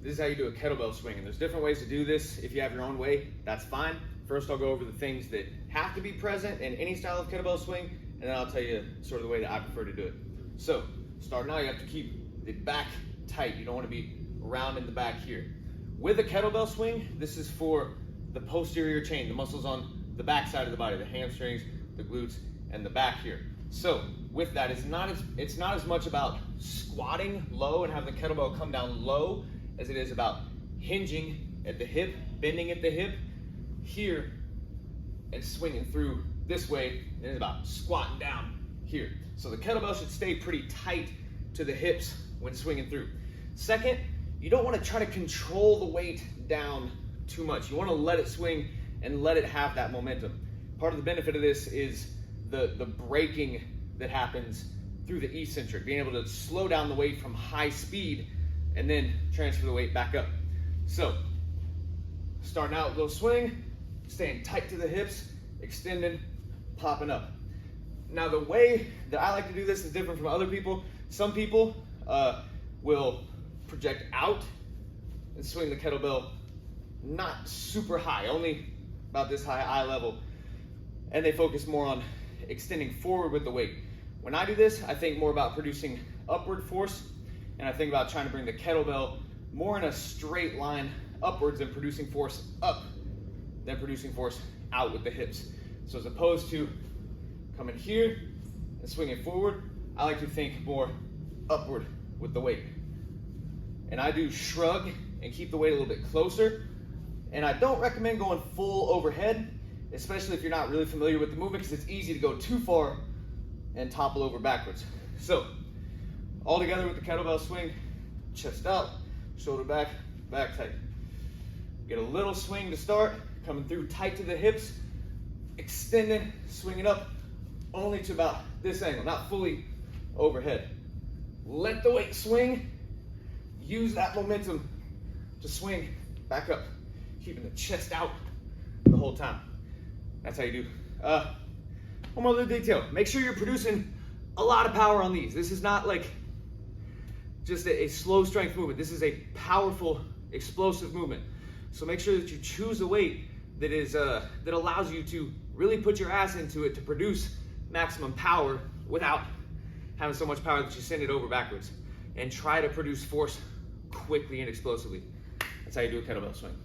this is how you do a kettlebell swing. And there's different ways to do this. If you have your own way, that's fine. First, I'll go over the things that have to be present in any style of kettlebell swing, and then I'll tell you sort of the way that I prefer to do it. So, starting out, you have to keep the back tight. You don't want to be round in the back here. With a kettlebell swing, this is for the posterior chain, the muscles on the back side of the body, the hamstrings, the glutes, and the back here. So with that, it's not as much about squatting low and having the kettlebell come down low as it is about hinging at the hip, bending at the hip here, and swinging through this way. And it's about squatting down here. So the kettlebell should stay pretty tight to the hips when swinging through. Second, you don't want to try to control the weight down too much. You want to let it swing and let it have that momentum. Part of the benefit of this is the braking that happens through the eccentric, being able to slow down the weight from high speed and then transfer the weight back up. So, starting out with a little swing, staying tight to the hips, extending, popping up. Now the way that I like to do this is different from other people. Some people will project out and swing the kettlebell not super high, only about this high eye level, and they focus more on extending forward with the weight. When I do this, I think more about producing upward force, and I think about trying to bring the kettlebell more in a straight line upwards and producing force up than producing force out with the hips. So as opposed to coming here and swinging forward, I like to think more upward with the weight. And I do shrug and keep the weight a little bit closer. And I don't recommend going full overhead, especially if you're not really familiar with the movement, because it's easy to go too far and topple over backwards. So, all together with the kettlebell swing, chest out, shoulder back, back tight. Get a little swing to start, coming through tight to the hips, extending, swinging up only to about this angle, not fully overhead. Let the weight swing, use that momentum to swing back up, keeping the chest out the whole time. That's how you do. One more little detail. Make sure you're producing a lot of power on these. This is not like just a slow strength movement. This is a powerful, explosive movement. So make sure that you choose a weight that is that allows you to really put your ass into it to produce maximum power without having so much power that you send it over backwards. And try to produce force quickly and explosively. That's how you do a kettlebell swing.